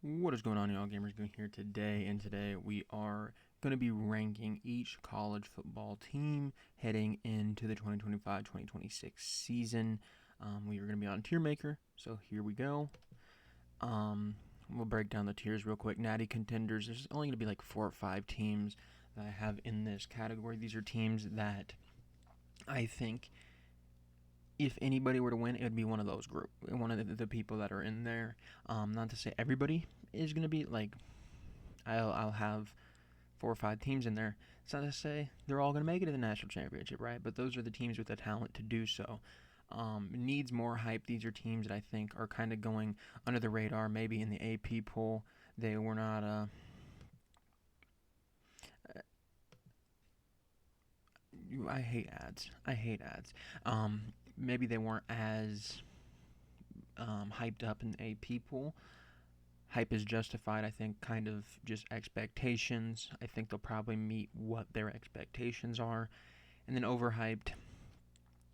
What is going on, y'all? Gamers Goon here today, and today we are going to be ranking each college football team heading into the 2025-2026 season. We are going to be on Tier Maker, so here we go. We'll break down the tiers real quick. Natty Contenders, there's only going to be like 4 or 5 teams that I have in this category. These are teams that I think if anybody were to win, it would be one of those one of the people that are in there. Not to say everybody is going to be like, I'll have 4 or 5 teams in there. It's not to say they're all going to make it to the national championship, right? But those are the teams with the talent to do so. Needs more hype. These are teams that I think are kind of going under the radar, maybe in the AP poll. They were not. I hate ads. I hate ads. Maybe they weren't as hyped up in the AP pool. Hype is justified, I think, kind of just expectations. I think they'll probably meet what their expectations are. And then overhyped,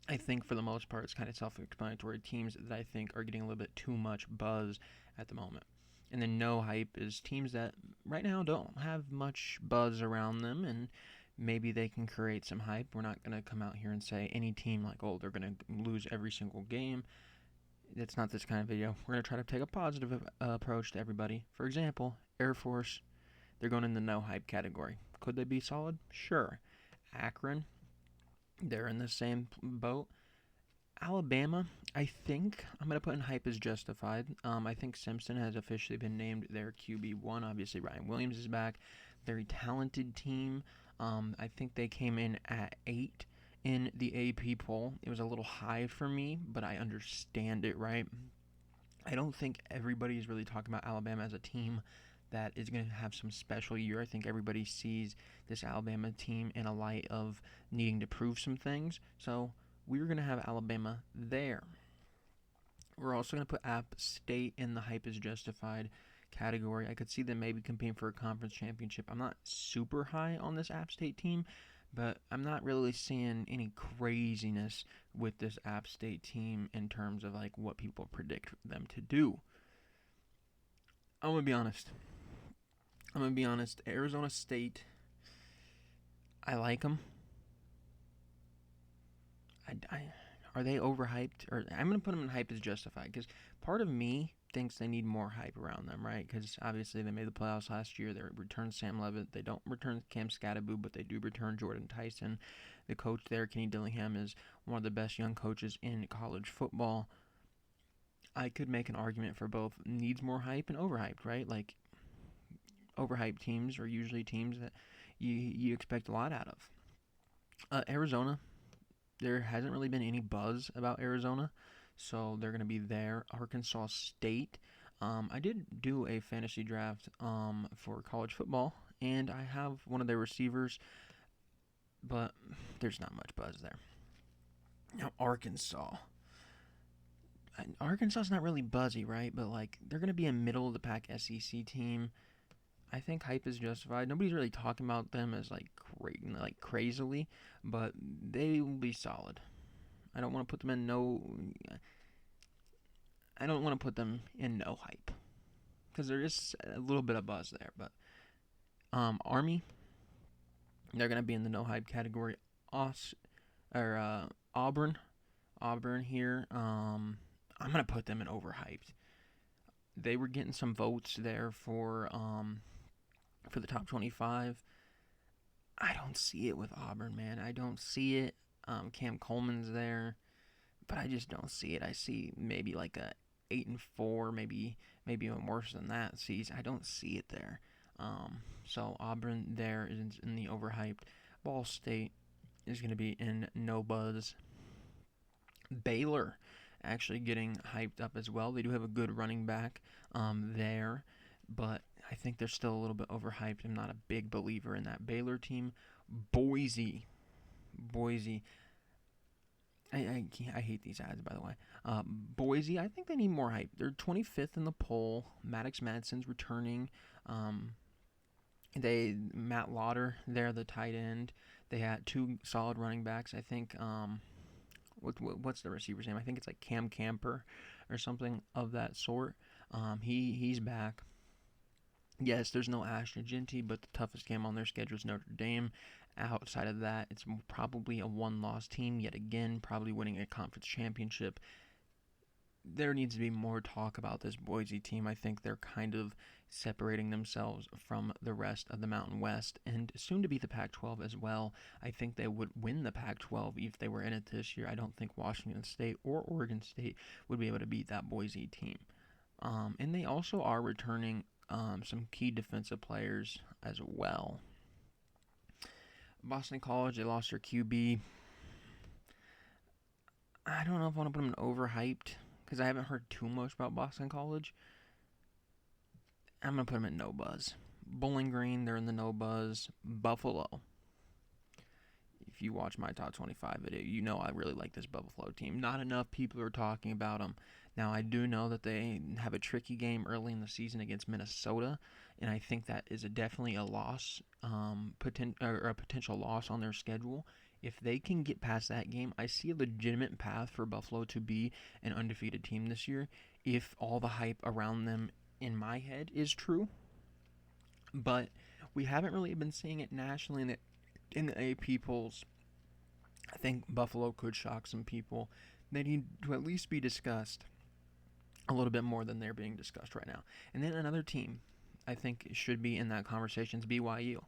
I think for the most part, it's kind of self-explanatory. Teams that I think are getting a little bit too much buzz at the moment. And then no hype is teams that right now don't have much buzz around them, and maybe they can create some hype. We're not going to come out here and say any team like, oh, they're going to lose every single game. It's not this kind of video. We're going to try to take a positive approach to everybody. For example, Air Force, they're going in the no hype category. Could they be solid? Sure. Akron, they're in the same boat. Alabama, I think I'm going to put in hype as justified. I think Simpson has officially been named their QB1. Obviously, Ryan Williams is back. Very talented team. I think they came in at 8 in the AP poll. It was a little high for me, but I understand it, right? I don't think everybody is really talking about Alabama as a team that is going to have some special year. I think everybody sees this Alabama team in a light of needing to prove some things. So we're going to have Alabama there. We're also going to put App State in the hype is justified category. I could see them maybe competing for a conference championship. I'm not super high on this App State team, but I'm not really seeing any craziness with this App State team in terms of like what people predict them to do. I'm going to be honest. Arizona State, I like them. Are they overhyped? Or I'm going to put them in hype as justified because part of me thinks they need more hype around them, right? Because obviously they made the playoffs last year. They returned Sam Levitt. They don't return Cam Scattaboo, but they do return Jordan Tyson. The coach there, Kenny Dillingham, is one of the best young coaches in college football. I could make an argument for both needs more hype and overhyped, right? Like, overhyped teams are usually teams that you expect a lot out of. Arizona, there hasn't really been any buzz about Arizona, so they're going to be there. Arkansas State, I did do a fantasy draft for college football, and I have one of their receivers, but there's not much buzz there. Now, Arkansas's not really buzzy, right? But like they're going to be a middle of the pack SEC team. I think hype is justified. Nobody's really talking about them as like crazily, but they will be solid. I don't want to put them in no. I don't want to put them in no hype because there is a little bit of buzz there. But Army, they're gonna be in the no hype category. Auburn, here. I'm gonna put them in overhyped. They were getting some votes there for the top 25. I don't see it with Auburn, man. I don't see it. Cam Coleman's there, but I just don't see it. I see maybe like a 8-4, maybe even worse than that. I don't see it there. So Auburn there is in the overhyped. Ball State is going to be in no buzz. Baylor actually getting hyped up as well. They do have a good running back there, but I think they're still a little bit overhyped. I'm not a big believer in that Baylor team. Boise. I hate these ads, by the way. Boise, I think they need more hype. They're 25th in the poll. Maddox Madsen's returning. Matt Lauder, they're the tight end. They had 2 solid running backs. I think what's the receiver's name? I think it's like Cam Camper or something of that sort. He's back. Yes, there's no Ashton Ginty, but the toughest game on their schedule is Notre Dame. Outside of that, it's probably a one-loss team yet again, probably winning a conference championship. There needs to be more talk about this Boise team. I think they're kind of separating themselves from the rest of the Mountain West and soon to be the Pac 12 as well. I think they would win the Pac 12 if they were in it this year. I don't think Washington State or Oregon State would be able to beat that Boise team. And they also are returning some key defensive players as well. Boston College, they lost their QB. I don't know if I want to put them in overhyped because I haven't heard too much about Boston College. I'm going to put them in no buzz. Bowling Green, they're in the no buzz. Buffalo. If you watch my top 25 video, you know I really like this Buffalo team. Not enough people are talking about them. Now, I do know that they have a tricky game early in the season against Minnesota, and I think that is definitely a loss, or a potential loss on their schedule. If they can get past that game, I see a legitimate path for Buffalo to be an undefeated team this year if all the hype around them in my head is true. But we haven't really been seeing it nationally in the AP polls. I think Buffalo could shock some people. They need to at least be discussed a little bit more than they're being discussed right now. And then another team I think should be in that conversation is BYU.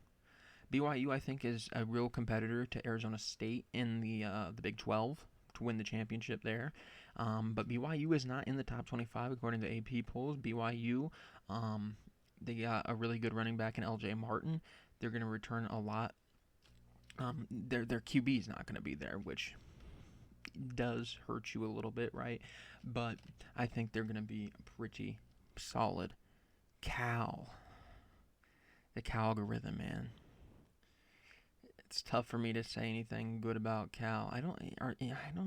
BYU, I think, is a real competitor to Arizona State in the Big 12 to win the championship there. But BYU is not in the top 25 according to AP polls. BYU, they got a really good running back in LJ Martin. They're going to return a lot. Their QB is not going to be there, which does hurt you a little bit, right? But I think they're going to be pretty solid. Cal, the Cal algorithm, man. It's tough for me to say anything good about Cal. I don't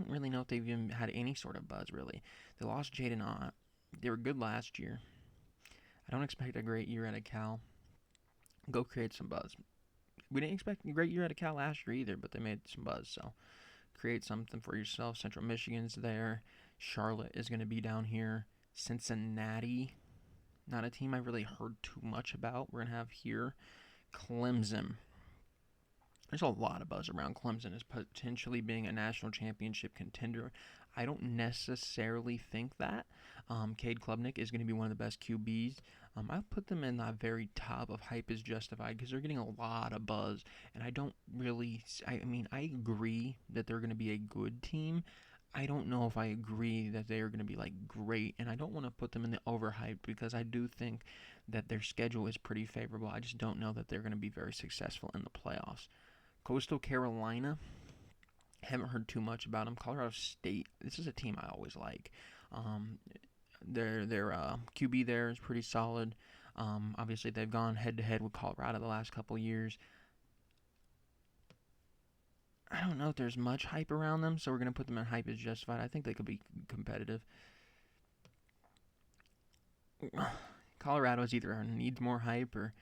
really know if they've even had any sort of buzz, really. They lost Jaden Ott. They were good last year. I don't expect a great year out of Cal. Go create some buzz. We didn't expect a great year out of Cal last year either, but they made some buzz, so create something for yourself. Central Michigan's there. Charlotte is going to be down here. Cincinnati, not a team I really heard too much about. We're going to have here Clemson. There's a lot of buzz around Clemson as potentially being a national championship contender. I don't necessarily think that. Cade Klubnik is going to be one of the best QBs. I'll put them in the very top of hype is justified because they're getting a lot of buzz. And I don't really, I agree that they're going to be a good team. I don't know if I agree that they are going to be like great. And I don't want to put them in the overhyped because I do think that their schedule is pretty favorable. I just don't know that they're going to be very successful in the playoffs. Coastal Carolina, haven't heard too much about them. Colorado State, this is a team I always like. Their QB there is pretty solid. Obviously, they've gone head-to-head with Colorado the last couple years. I don't know if there's much hype around them, so we're going to put them in hype is justified. I think they could be competitive. Colorado is either needs more hype or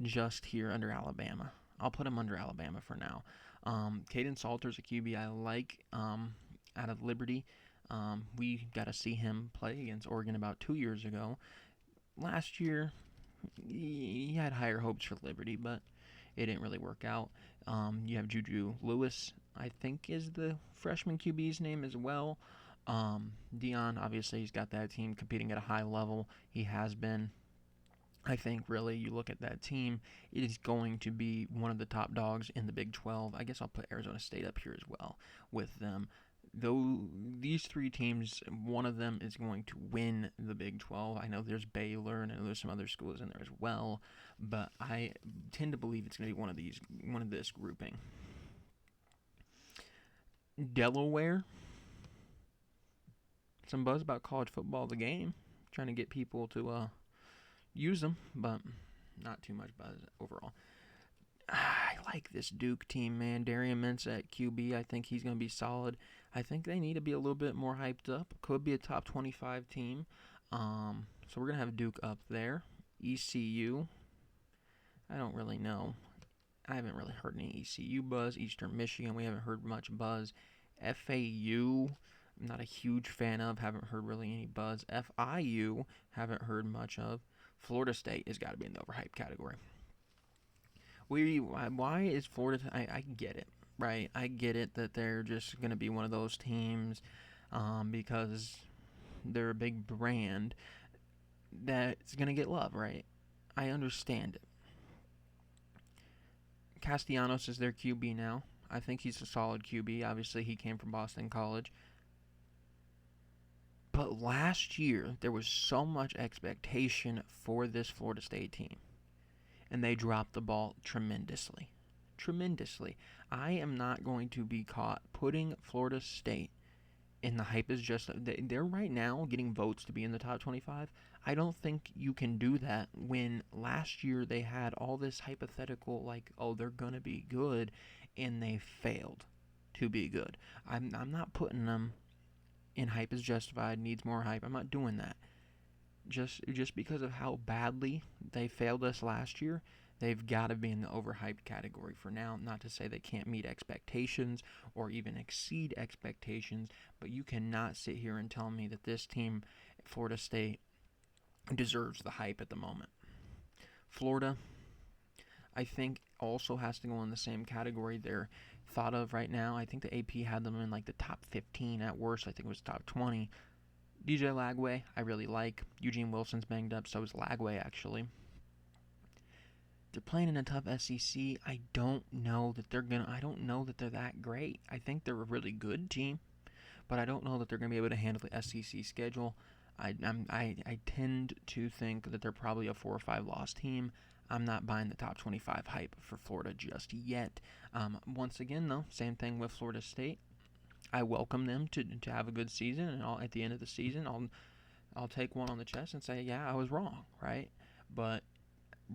just here under Alabama. I'll put him under Alabama for now. Caden Salter's a QB I like out of Liberty. We got to see him play against Oregon about 2 years ago. Last year, he had higher hopes for Liberty, but it didn't really work out. You have Juju Lewis, I think is the freshman QB's name as well. Dion, obviously, he's got that team competing at a high level. He has been. I think really you look at that team, it is going to be one of the top dogs in the Big 12. I guess I'll put Arizona State up here as well with them. Though these three teams, one of them is going to win the Big 12. I know there's Baylor and I know there's some other schools in there as well, but I tend to believe it's going to be one of this grouping. Delaware, some buzz about college football, the game, trying to get people to use them, but not too much buzz overall. I like this Duke team, man. Darian Mintz at QB, I think he's going to be solid. I think they need to be a little bit more hyped up. Could be a top 25 team. So we're going to have Duke up there. ECU, I don't really know. I haven't really heard any ECU buzz. Eastern Michigan, we haven't heard much buzz. FAU, I'm not a huge fan of. Haven't heard really any buzz. FIU, haven't heard much of. Florida State has got to be in the overhyped category. Why is Florida? I get it, right? I get it that they're just going to be one of those teams because they're a big brand that's going to get love, right? I understand it. Castellanos is their QB now. I think he's a solid QB. Obviously, he came from Boston College. But last year, there was so much expectation for this Florida State team, and they dropped the ball tremendously. Tremendously. I am not going to be caught putting Florida State in the hype is just. They're right now getting votes to be in the top 25. I don't think you can do that when last year they had all this hypothetical, like, oh, they're going to be good, and they failed to be good. I'm not putting them in hype is justified, needs more hype. I'm not doing that. Just because of how badly they failed us last year, they've got to be in the overhyped category for now. Not to say they can't meet expectations or even exceed expectations, but you cannot sit here and tell me that this team, Florida State, deserves the hype at the moment. Florida, I think, also has to go in the same category. They're thought of right now. I think the AP had them in like the top 15 at worst. I think it was top 20. DJ Lagway, I really like. Eugene Wilson's banged up, so is Lagway actually. They're playing in a tough SEC. I don't know that they're that great. I think they're a really good team, but I don't know that they're going to be able to handle the SEC schedule. I tend to think that they're probably a 4 or 5 loss team. I'm not buying the top 25 hype for Florida just yet. Once again, though, same thing with Florida State. I welcome them to have a good season, and at the end of the season, I'll take one on the chest and say, yeah, I was wrong, right? But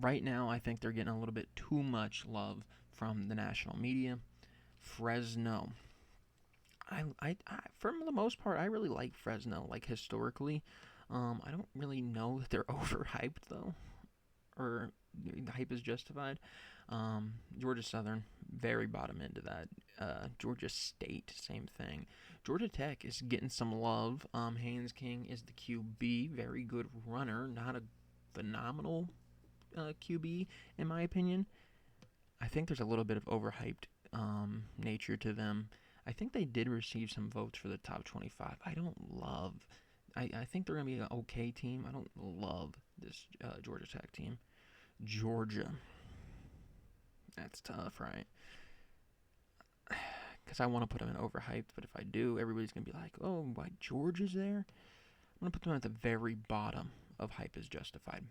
right now, I think they're getting a little bit too much love from the national media. Fresno. For the most part, I really like Fresno. Like historically, I don't really know that they're overhyped though, or the hype is justified. Georgia Southern, very bottom end of that. Georgia State, same thing. Georgia Tech is getting some love. Haynes King is the QB, very good runner, not a phenomenal QB in my opinion. I think there's a little bit of overhyped nature to them. I think they did receive some votes for the top 25. I think they're going to be an okay team. I don't love this Georgia Tech team. Georgia. That's tough, right? Because I want to put them in overhyped, but if I do, everybody's going to be like, oh, why Georgia's there? I'm going to put them at the very bottom of hype is justified.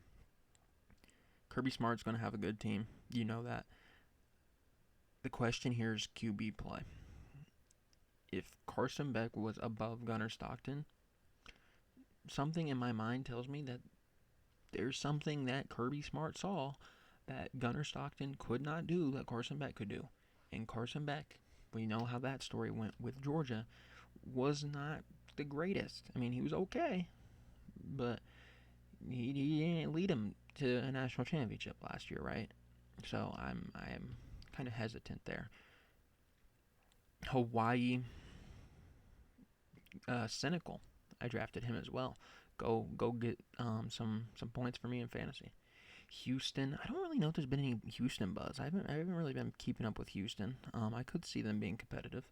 Kirby Smart's going to have a good team. You know that. The question here is QB play. If Carson Beck was above Gunnar Stockton, something in my mind tells me that there's something that Kirby Smart saw that Gunnar Stockton could not do that Carson Beck could do. And Carson Beck, we know how that story went with Georgia, was not the greatest. I mean, he was okay, but he didn't lead him to a national championship last year, right? So I am kind of hesitant there. Hawaii, cynical. I drafted him as well. Go get some points for me in fantasy. Houston, I don't really know if there's been any Houston buzz. I haven't really been keeping up with Houston. I could see them being competitive.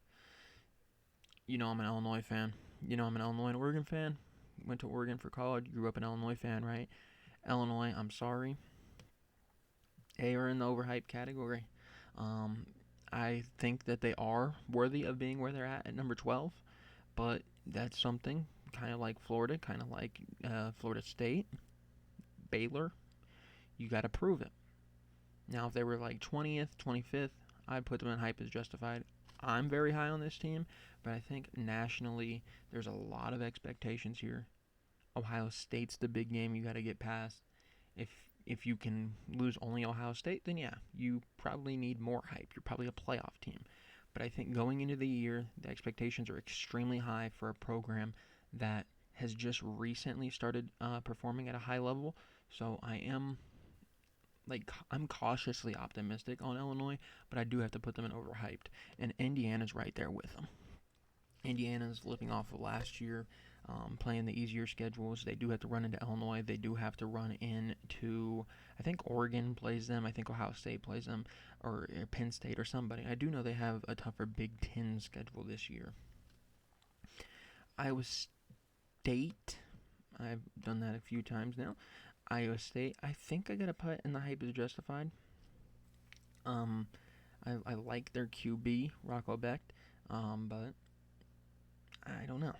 You know I'm an Illinois fan. You know I'm an Illinois and Oregon fan. Went to Oregon for college. Grew up an Illinois fan, right? Illinois, I'm sorry. They are in the overhyped category. I think that they are worthy of being where they're at number 12, but that's something kind of like Florida, kind of like Florida State, Baylor. You got to prove it. Now, if they were like 20th, 25th, I'd put them in hype as justified. I'm very high on this team, but I think nationally there's a lot of expectations here. Ohio State's the big game you got to get past. If you can lose only Ohio State, then yeah, you probably need more hype. You're probably a playoff team. But I think going into the year, the expectations are extremely high for a program that has just recently started performing at a high level. So I'm cautiously optimistic on Illinois, but I do have to put them in overhyped. And Indiana's right there with them. Indiana's flipping off of last year. playing the easier schedules. They do have to run into Illinois. They do have to run into, I think Oregon plays them. I think Ohio State plays them, or Penn State or somebody. I do know they have a tougher Big Ten schedule this year. Iowa State, I've done that a few times now. Iowa State, I think I got to put in the hype is justified. Um, I like their QB, Rocco Becht, but I don't know.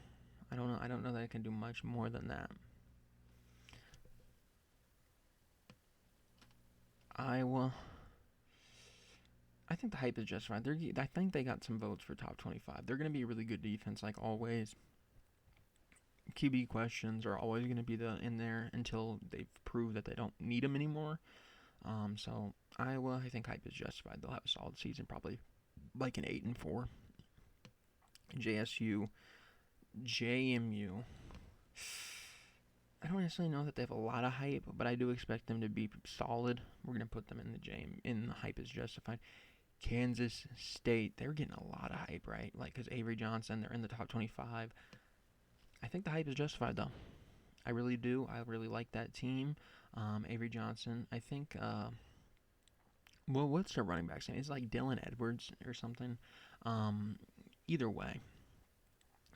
I don't know that I can do much more than that. Iowa, I think the hype is justified. I think they got some votes for top 25. They're going to be a really good defense, like always. QB questions are always going to be in there until they've proved that they don't need them anymore. So Iowa, I think hype is justified. They'll have a solid season, probably like an 8-4. JSU, JMU. I don't necessarily know that they have a lot of hype, but I do expect them to be solid. We're gonna put them in the hype is justified. Kansas State, they're getting a lot of hype, right? Like, because Avery Johnson, they're in the top 25. I think the hype is justified, though. I really do. I really like that team. Avery Johnson, I think, well, what's their running back's name? It's like Dylan Edwards or something. Either way,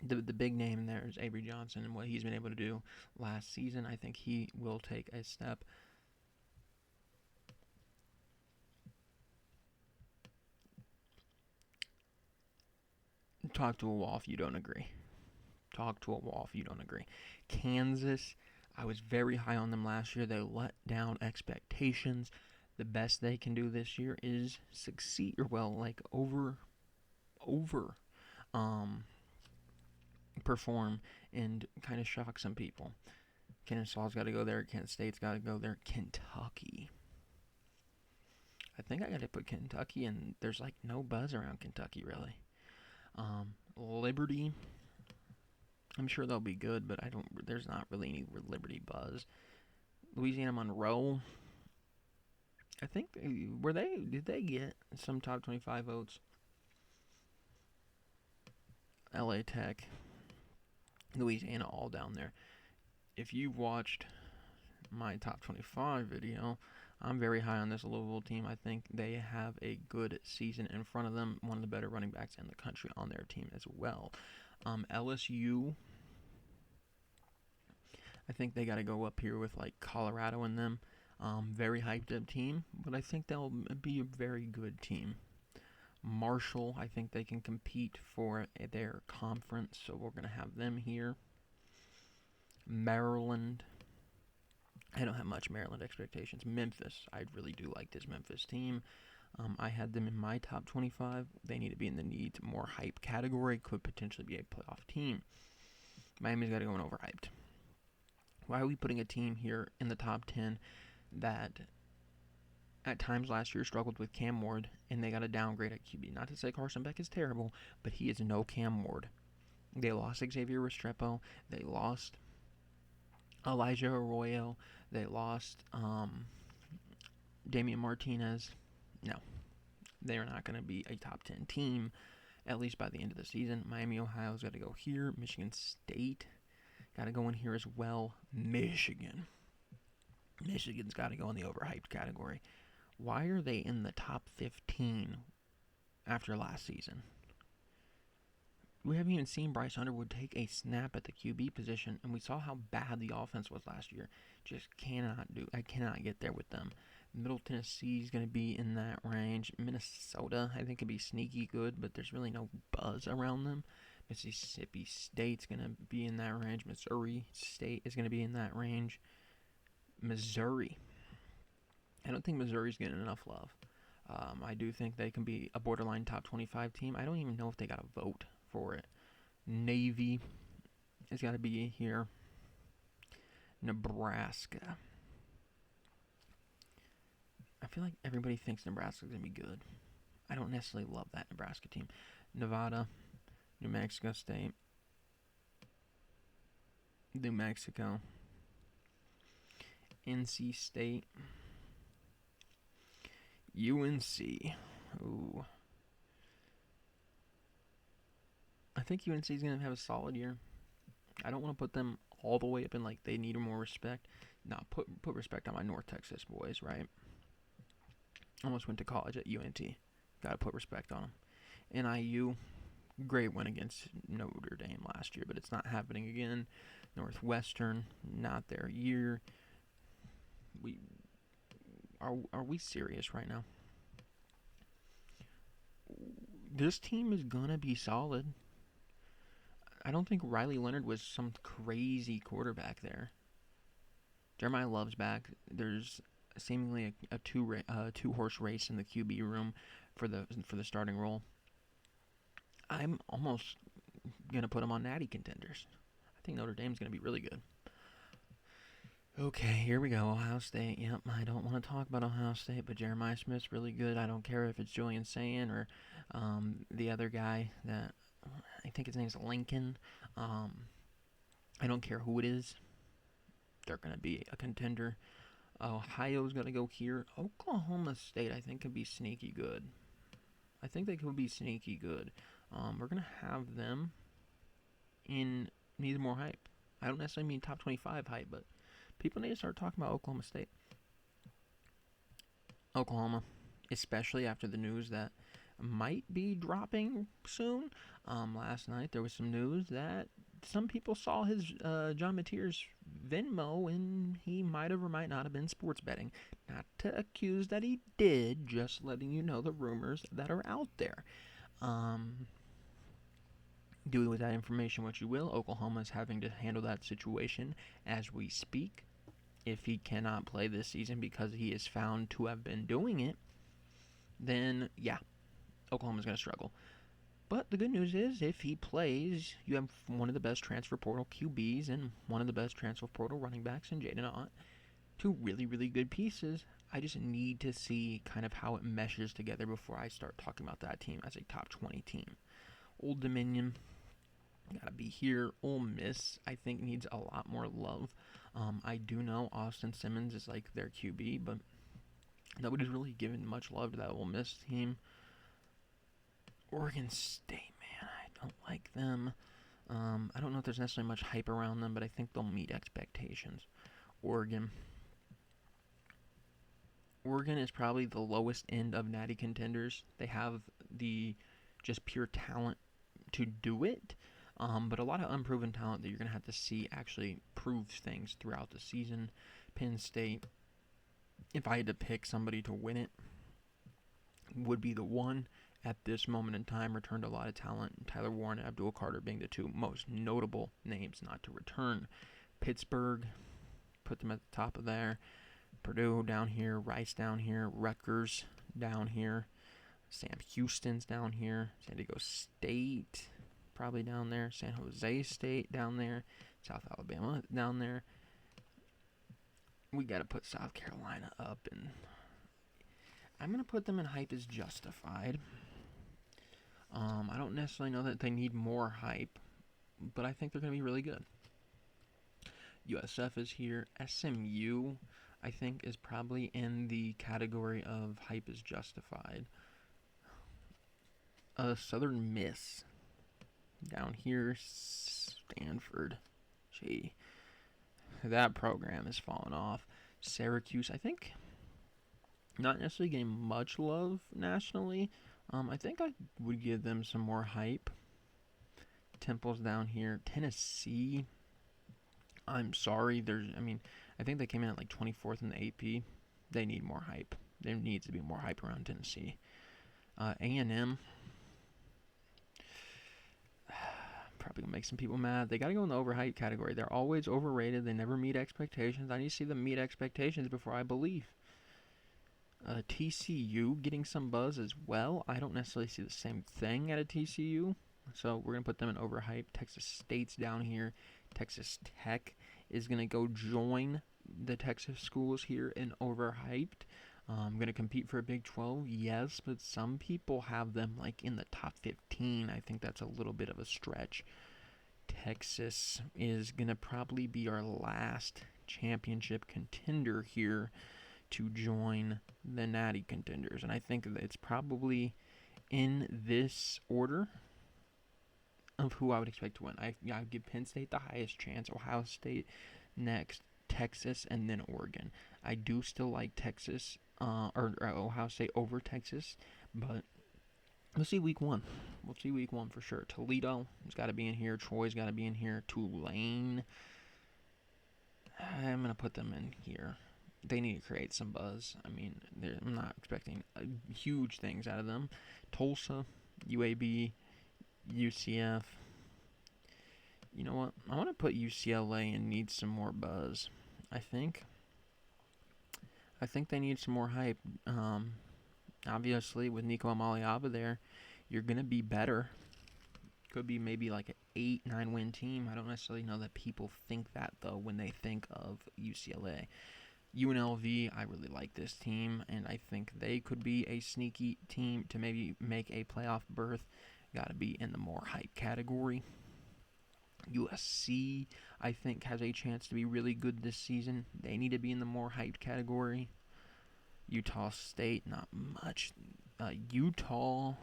the big name there is Avery Johnson, and what he's been able to do last season, I think he will take a step. Talk to a wall if you don't agree. Talk to a wall if you don't agree. Kansas, I was very high on them last year. They let down expectations. The best they can do this year is succeed, or well, like over um perform and kind of shock some people. Kennesaw's got to go there. Kent State's got to go there. Kentucky. I think I got to put Kentucky, and there's like no buzz around Kentucky really. Liberty. I'm sure they'll be good, but there's not really any Liberty buzz. Louisiana Monroe. I think did they get some top 25 votes? LA Tech, Louisiana, all down there. If you've watched my top 25 video, I'm very high on this Louisville team. I think they have a good season in front of them. One of the better running backs in the country on their team as well. LSU, I think they got to go up here with like Colorado and them. Very hyped up team, but I think they'll be a very good team. Marshall, I think they can compete for their conference, so we're going to have them here. Maryland, I don't have much Maryland expectations. Memphis, I really do like this Memphis team. I had them in my top 25. They need to be in the need more hype category. Could potentially be a playoff team. Miami's got to go in overhyped. Why are we putting a team here in the top 10 that at times last year struggled with Cam Ward, and they got a downgrade at QB? Not to say Carson Beck is terrible, but he is no Cam Ward. They lost Xavier Restrepo. They lost Elijah Arroyo. They lost Damian Martinez. No, they're not going to be a top 10 team, at least by the end of the season. Miami, Ohio's got to go here. Michigan State got to go in here as well. Michigan's got to go in the overhyped category. Why are they in the top 15 after last season? We haven't even seen Bryce Underwood take a snap at the QB position, and we saw how bad the offense was last year. I cannot get there with them. Middle Tennessee is going to be in that range. Minnesota, I think, could be sneaky good, but there's really no buzz around them. Mississippi State's going to be in that range. Missouri State is going to be in that range. Missouri, I don't think Missouri's getting enough love. I do think they can be a borderline top 25 team. I don't even know if they got a vote for it. Navy has got to be here. Nebraska. I feel like everybody thinks Nebraska's going to be good. I don't necessarily love that Nebraska team. Nevada, New Mexico State, New Mexico, NC State, UNC. Ooh. I think UNC is going to have a solid year. I don't want to put them all the way up in like they need more respect. No, put respect on my North Texas boys, right? Almost went to college at UNT. Got to put respect on them. NIU, great win against Notre Dame last year, but it's not happening again. Northwestern, not their year. We are we serious right now? This team is gonna be solid. I don't think Riley Leonard was some crazy quarterback there. Jeremiah Love's back. There's seemingly a two horse race in the QB room for the starting role. I'm almost gonna put him on natty contenders. I think Notre Dame's gonna be really good. Okay, here we go. Ohio State. Yep, I don't want to talk about Ohio State, but Jeremiah Smith's really good. I don't care if it's Julian Sayin or the other guy that I think his name's Lincoln. Um, I don't care who it is. They're going to be a contender. Ohio's going to go here. Oklahoma State, I think, could be sneaky good. I think they could be sneaky good. We're going to have them in needs more hype. I don't necessarily mean top 25 hype, but people need to start talking about Oklahoma State. Oklahoma, especially after the news that might be dropping soon. Last night there was some news that some people saw his John Mateer's Venmo and he might have or might not have been sports betting. Not to accuse that he did, just letting you know the rumors that are out there. Do with that information what you will. Oklahoma is having to handle that situation as we speak. If he cannot play this season because he is found to have been doing it, then yeah, Oklahoma's going to struggle. But the good news is, if he plays, you have one of the best transfer portal QBs and one of the best transfer portal running backs in Jaden Ott. Two really, really good pieces. I just need to see kind of how it meshes together before I start talking about that team as a top 20 team. Old Dominion, gotta be here. Ole Miss, I think, needs a lot more love. I do know Austin Simmons is like their QB, but nobody's really given much love to that Ole Miss team. Oregon State, man, I don't like them. I don't know if there's necessarily much hype around them, but I think they'll meet expectations. Oregon is probably the lowest end of natty contenders. They have the just pure talent to do it, but a lot of unproven talent that you're going to have to see actually prove things throughout the season. Penn State, if I had to pick somebody to win it, would be the one at this moment in time. Returned a lot of talent. Tyler Warren and Abdul Carter being the two most notable names not to return. Pittsburgh, put them at the top of there. Purdue down here. Rice down here. Rutgers down here. Sam Houston's down here. San Diego State probably down there. San Jose State down there. South Alabama down there. We got to put South Carolina up, and I'm going to put them in hype as justified. I don't necessarily know that they need more hype, but I think they're going to be really good. USF is here. SMU, I think, is probably in the category of hype is justified. Southern Miss down here. Stanford. Gee, that program has fallen off. Syracuse, I think, not necessarily getting much love nationally. I think I would give them some more hype. Temple's down here. Tennessee, I'm sorry. I think they came in at like 24th in the AP. They need more hype. There needs to be more hype around Tennessee. A&M, probably going to make some people mad. They got to go in the overhyped category. They're always overrated. They never meet expectations. I need to see them meet expectations before I believe. TCU getting some buzz as well. I don't necessarily see the same thing at a TCU, so we're going to put them in overhyped. Texas State's down here. Texas Tech is going to go join the Texas schools here in overhyped. Going to compete for a Big 12, yes, but some people have them like in the top 15. I think that's a little bit of a stretch. Texas is going to probably be our last championship contender here to join the natty contenders, and I think that it's probably in this order. of who I would expect to win. I would give Penn State the highest chance, Ohio State next, Texas, and then Oregon. I do still like Texas, or Ohio State over Texas, but we'll see week one. We'll see week one for sure. Toledo has got to be in here. Troy's got to be in here. Tulane, I'm going to put them in here. They need to create some buzz. I mean, I'm not expecting huge things out of them. Tulsa, UAB, UCF. You know what? I want to put UCLA and need some more buzz. I think they need some more hype. Obviously, with Nico Amaliaba there, you're going to be better. Could be maybe like an 8-9 win team. I don't necessarily know that people think that, though, when they think of UCLA. UNLV, I really like this team, and I think they could be a sneaky team to maybe make a playoff berth. Got to be in the more hype category. USC, I think, has a chance to be really good this season. They need to be in the more hyped category. Utah State, not much. Utah,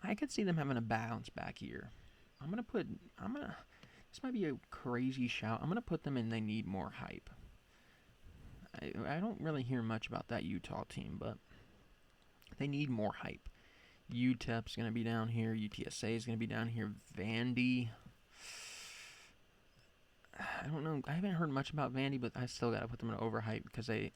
I could see them having a bounce back year. This might be a crazy shout. I'm going to put them in they need more hype. I don't really hear much about that Utah team, but they need more hype. UTEP's going to be down here. UTSA is going to be down here. Vandy, I don't know. I haven't heard much about Vandy, but I still got to put them in overhype because they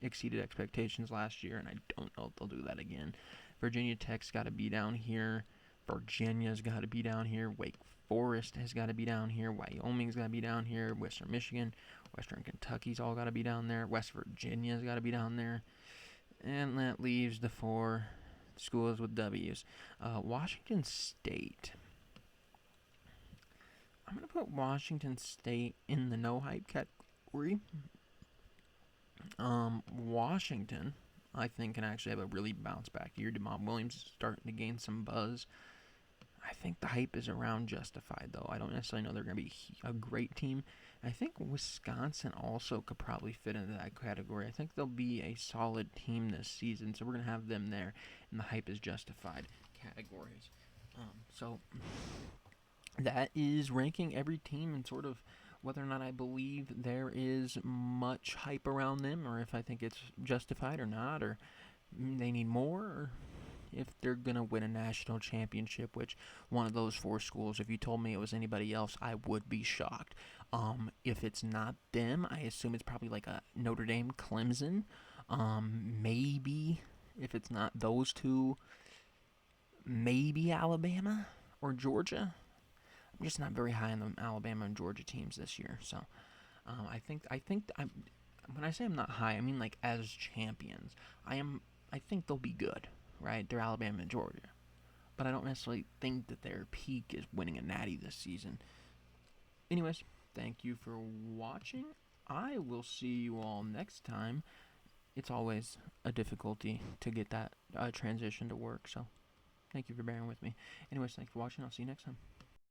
exceeded expectations last year, and I don't know if they'll do that again. Virginia Tech's got to be down here. Virginia's got to be down here. Wake Forest has got to be down here. Wyoming's got to be down here. Western Michigan, Western Kentucky's all got to be down there. West Virginia's got to be down there. And that leaves the 4 schools with W's. Washington State. I'm going to put Washington State in the no hype category. Washington, I think, can actually have a really bounce back year. DeMont Williams is starting to gain some buzz. I think the hype is around justified, though. I don't necessarily know they're going to be a great team. I think Wisconsin also could probably fit into that category. I think they'll be a solid team this season, so we're going to have them there in the hype is justified categories. So that is ranking every team and sort of whether or not I believe there is much hype around them, or if I think it's justified or not, or they need more, or if they're going to win a national championship, which one of those 4 schools, if you told me it was anybody else, I would be shocked. If it's not them, I assume it's probably like a Notre Dame, Clemson. Maybe, if it's not those 2, maybe Alabama or Georgia. I'm just not very high on the Alabama and Georgia teams this year, so I think when I say I'm not high, I mean like as champions. I think they'll be good, right? They're Alabama and Georgia, but I don't necessarily think that their peak is winning a natty this season. Anyways, thank you for watching. I will see you all next time. It's always a difficulty to get that transition to work, so thank you for bearing with me. Anyways, thanks for watching. I'll see you next time.